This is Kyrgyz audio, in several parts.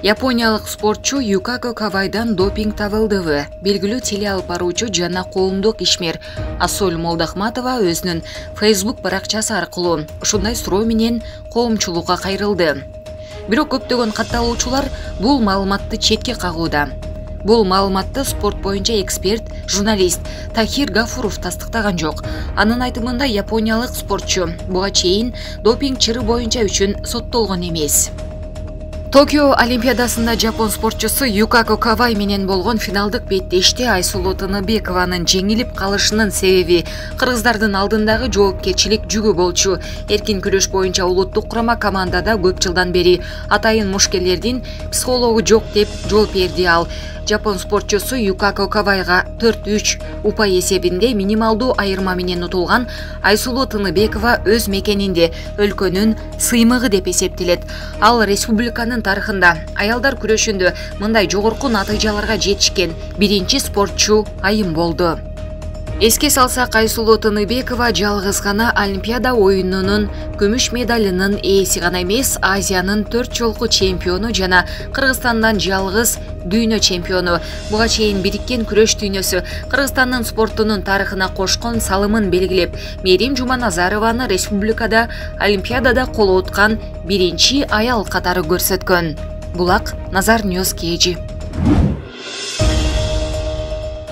Япониялык спортчу Юкако Кавайдан допинг табылдыбы. Белгилүү теле алып баруучу жана коомдук ишмер Асоль Молдахматова өзүнүн Facebook баракчасы аркылуу ушундай суроо менен коомчулукка кайрылды. Бирок көптөгөн катталуучулар бул маалыматты четке кагууда. Бул маалыматты спорт боюнча эксперт, журналист Тахир Гафуров тастыктаган жок. Анын айтымында япониялык спортчу буга чейин допинг чыры боюнча үчүн соттолгон эмес. Токио Олимпиадасында жапон спортчусу Юкако Кавай менен болгон финалдык беттеште Айсулуу Тыныбекованын жеңилип калышынын себеби кыргыздардын алдындагы жоопкерчилик жүгү болчу. Эркин күрөш боюнча улуттук курама командада көп жылдан бери атайын мушкерлердин психологу жок деп жооп берди ал. Жапон спортчусу Юкако Кавайга 4-3 упай эсебинде минималдуу айырма менен утулган Айсулуу Тыныбекова өз мекенинде өлкөнүн сыймыгы деп эсептелет. Ал республиканын тарыхында аялдар күрөшүндө мындай жогорку натыйжаларга жетишкен биринчи спортчу айым болду. Эске салсак, Айсулуу Тыныбекова жалгыз гана Олимпиада оюнунун күмүш медалынын ээси гана эмес, Азиянын 4 жолку чемпиону жана Кыргызстандан жалгыз дүйнө чемпиону. Буга чейин бириккен күрөш дүйнөсү Кыргызстандын спортунун тарыхына кошкон салымын белгилеп, Мерим Жуманазарованы республикада Олимпиадада кол уткан биринчи аял катары көрсөткөн. Булак Назар Ньюс KG.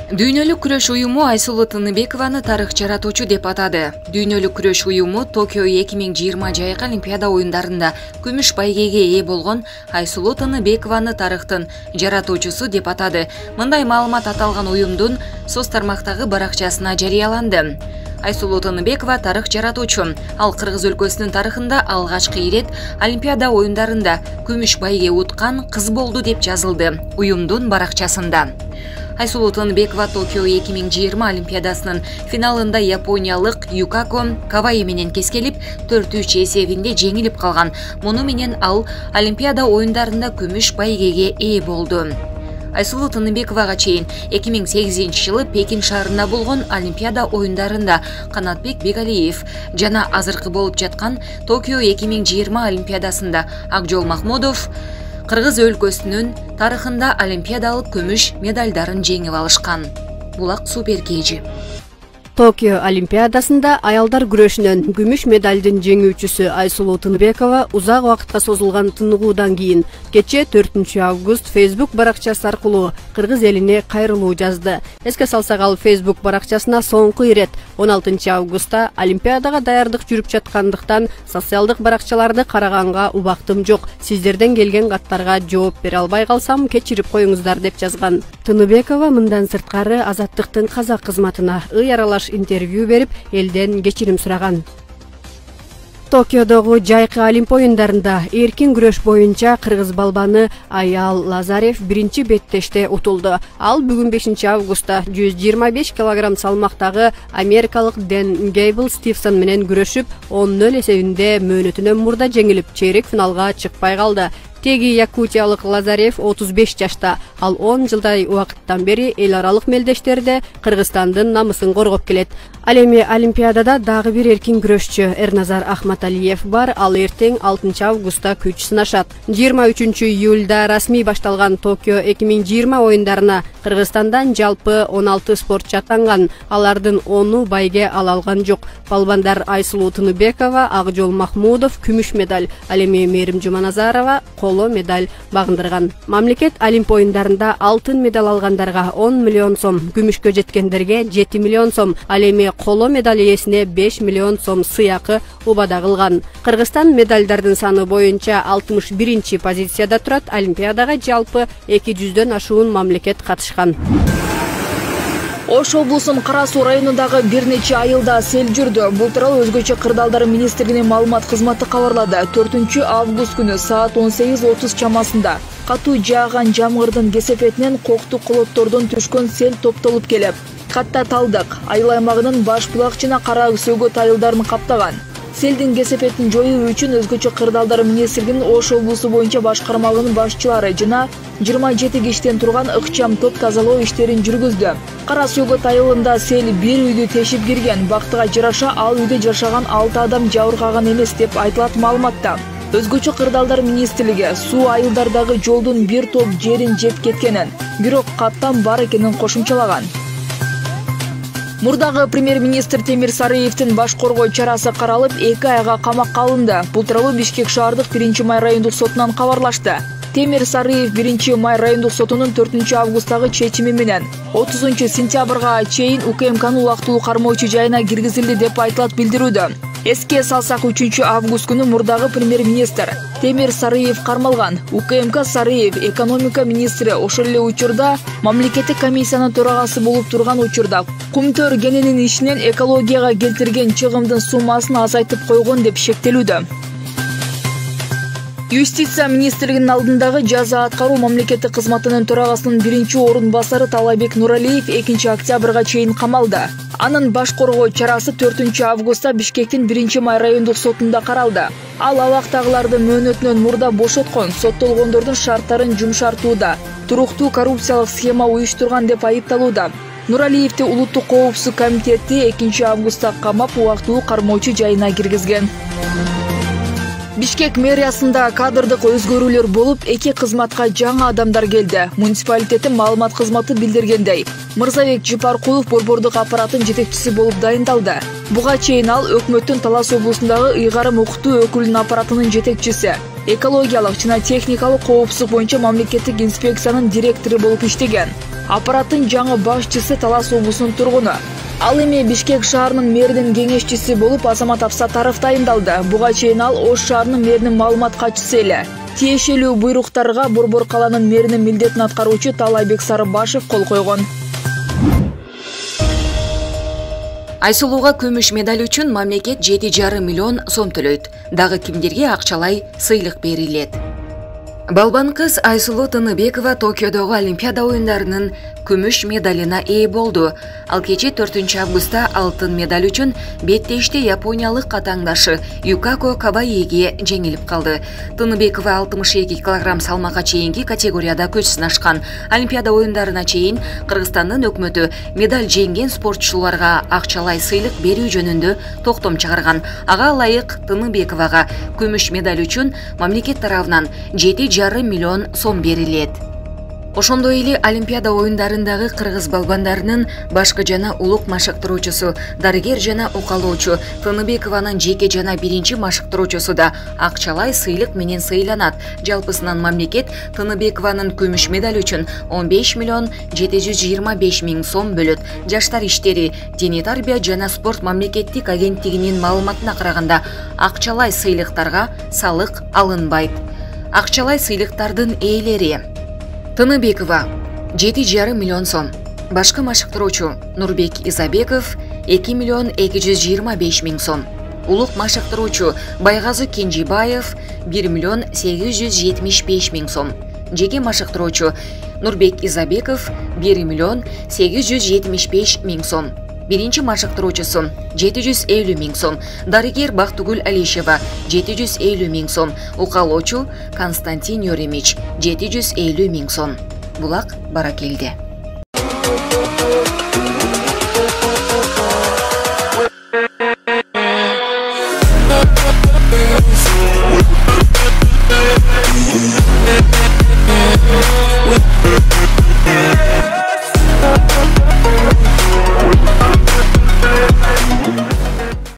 Дүйнөлүк күрөш уюму Айсулуу Тыныбекованы тарых жаратуучу деп атады. Дүйнөлүк күрөш уюму Токио 2020 жайкы Олимпиада оюндарында күмүш байгеге ээ болгон Айсулуу Тыныбекованы тарыхтын жаратуучусу деп атады. Мындай маалымат аталган уюмдун соц тармактагы баракчасына жарыяланды. Айсулуу Тыныбекова тарых жаратуучу. Ал Кыргыз өлкөсүнүн тарыхында алгачкы ирет Олимпиада оюндарында күмүш байге уткан кыз болду деп жазылды уюмдун баракчасында. Айсулуу Тыныбекова Токио 2020 Олимпиадасынын финалында япониялык Юкако Кавай менен кескелип 4-3 эсебинде жеңилип калган. Муну менен ал Олимпиада оюндарында күмүш байгеге ээ болду. Айсулуу Тыныбековага чейин 2008-жылы Пекин шаарында болгон Олимпиада оюндарында Канатбек Бегалиев жана азыркы болуп жаткан Токио 2020 Олимпиадасында Акжол Махмудов Кыргыз өлкөсүнүн тарыхында олимпиадалык күмүш медалдарын жеңип алышкан. Булак Супер KG. Токио Олимпиадасында аялдар күрөшүнөн күмүш медалдын жеңүүчүсү Айсулуу Тыныбекова узак убакытка созулган тыныгуудан кийин кечээ 4 август Facebook баракчасы аркылуу кыргыз элине кайрылуу жазды. Эске салсак, ал Facebook баракчасына соңку ирет 16 августта Олимпиадага даярдык жүрүп жаткандыктан социалдык баракчаларды караганга убактым жок. Сиздерден келген каттарга жооп бере албай калсам кечирип коюңуздар деп жазган. Тыныбекова мындан сырткары Азаттыктын казак кызматына ый аралаш интервью берип, элден кечирим сураган. Токиодогу жайкы Олимп оюндарында эркин күрөш боюнча кыргыз балбаны Аял Лазарев биринчи беттеште утулду. Ал бүгүн 5 августта 125 кг салмактагы америкалык Дэн Гейбл Стивсон менен күрөшүп, 10-0 эсебинде мөөнөтүнөн мурда жеңилип, чейрек финалга чыкпай калды. Теги якутиялык Лазарев 35 жашта. Ал 10 жылдай убакыттан бери эл аралык мелдештерде Кыргызстандын намысын коргоп келет. Ал эми Олимпиадада дагы бир эркин күрөшчү Эрназар Ахматалиев бар. Ал эртең 6 августта күч сынашат. 23 июлда расмий башталган Токио 2020 оюндарына Кыргызстандан жалпы 16 спортчу аттанган. Алардын 10-у байге ала алган жок. Балбандар Айсулуу Тыныбекова, Акжол Махмудов күмүш медаль, ал эми Мерим Жуманазарова коло медаль багындырган. Мамлекет Олимп оюндарында алтын медаль алгандарга 10 миллион сом, күмүшкө жеткендерге 7 миллион сом, ал эми коло медаль ээсине 5 миллион сом сыйакы убада кылган. Кыргызстан медальдардын саны боюнча 61-чи позицияда турат. Олимпиадага жалпы 200дөн ашуун мамлекет катышкан. Ош облусунун Кара Суу районундагы бир нече айылда сел жүрдү. Бул тууралуу Өзгөчө кырдаалдар министрлигинин маалымат кызматы кабарлады. 4 август күнү саат 18:30 чамасында катуу жааган жамгырдын кесепетинен коктук колоттордон түшкөн сел топтолуп келип, Катта Талдык айыл аймагынын Баш Булак жана Кара Сөгөт айылдарын каптаган. Селдин кесепетин жоюу үчүн Өзгөчө кырдаалдар министрлигинин Ош облусу боюнча башкармалыгынын башчылары жана 27 кишиден турган ыкчам топ тазалоо иштерин жүргүздү. Кара Сөгөт айылында сел бир үйдү тешип кирген. Бактыга жараша ал үйдө жашаган 6 адам жабыркаган эмес деп айтылат маалыматта. Өзгөчө кырдаалдар министрлиги суу айылдардагы жолдун бир топ жерин жеп кеткенин, бирок каттам бар экенин кошумчалаган. Мурдагы премьер-министр Темир Сарыевдин баш коргоо чарасы каралып, 2 айга камакка алынды. Бул тууралуу Бишкек шаардык 1-май райондук сотунан кабарлашты. Темир Сарыев 1-май райондук сотунун 4-августтагы чечими менен 30-сентябрга чейин УКМКнын убактылуу кармоочу жайына киргизилди деп айтылат билдирүүдө. Эске салсак 3-август күнү мурдагы премьер-министр Темир Сарыев кармалган. УКМК Сарыев экономика министри ошол эле учурда мамлекеттик комиссиянын төрагасы болуп турган учурда кумтөр кененин ишинен экологияга келтирген чыгымдын суммасын азайтып койгон деп шектелүүдө. Юстиция министрлигинин алдындагы жаза аткаруу мамлекеттик кызматынын төрагасынын 1-орун басары Талайбек Нуралиев 2-октябрга чейин камалды. Анын баш коргоо чарасы 4-августта Бишкектин 1-май райондук сотунда каралды. Ал абактагыларды мөөнөтүнөн мурда бошоткон, соттолгондордун шарттарын жумшартууда, туруктуу коррупциялык схема уюштурган деп айыпталууда. Нуралиевди улуттук коопсуздук комитети 2-августта камап убактылуу кармоочу жайына киргизген. Бишкек мэриясында кадрдык өзгөрүүлөр болуп, 2 кызматка жаңы адамдар келди. Муниципалитеттин маалымат кызматы билдиргендей, Мырзабек Жипаркулов борбордук аппараттын жетекчиси болуп дайындалды. Буга чейин ал өкмөттүн Талас облусундагы ыйгарым окутуу өкүлүнүн аппаратынын жетекчиси, экологиялык жана техникалык коопсуздук боюнча мамлекеттик инспекциянын директору болуп иштеген. Аппараттын жаңы башчысы Талас облусунун тургуну. Ал эми Бишкек шаарынын мэринин кеңешчиси болуп Азамат Абсатаров дайындалды. Буга чейин ал Ош шаарынын мэринин маалымат катчысы эле. Тиешелүү буйруктарга Борбор каланын мэринин милдетин аткаруучу Талайбек Сарыбашев кол койгон. Айсулууга күмүш медаль үчүн мамлекет 7,5 миллион сом төлөйт. Дагы кимдерге акчалай сыйлык берилет? Балбан кыз Айсулуу Тыныбекова Токиодогу Олимпиада оюндарынын күмүш медалына ээ болду. Ал кече 4-августта алтын медаль үчүн беттеште япониялык катаңдашы Юкако Кабаиге жеңилип калды. Тыныбекова 62 кг салмакка чейинки категорияда көч сынашкан. Олимпиада оюндарына чейин Кыргызстандын өкмөтү медаль жеңген спортчуларга акчалай сыйлык берүү жөнүндө токтом чыгарган. Ага ылайык Тыныбековага күмүш медаль үчүн мамлекет тарабынан 7,5 миллион сом берилет. Ошондой эле Олимпиада оюндарындагы кыргыз балбандарынын башкы жана улук машыктыруучусу, дарыгер жана укалоочу Тыныбекованын жеке жана 1-чи машыктыруучусу да акчалай сыйлык менен сыйланат. Жалпысынан мамлекет Тыныбекованын күмүш медаль үчүн 15 миллион 725 миң сом бөлөт. Жаштар иштери, дене тарбия жана спорт мамлекеттик агенттигинин маалыматына караганда акчалай сыйлыктарга салык алынбайт. Акчалай сыйлыктардын ээлери: Тыныбекова 7,5 миллион сом, башкы машыктыруучу Нурбек Изабеков 2 миллион 225 миң сом, улук машыктыруучу Байгазы Кенжибаев 1 миллион 875 миң сом, жеке машыктыруучу Нурбек Изабеков 1 миллион 875 миң сом, 1-чи машыктыруучусу 750 миң сом, дарыгер Бактыгүл Алишева 750 миң сом, укалоочу Константин Юремич 750 миң сом. Булак бара келди. Yeah.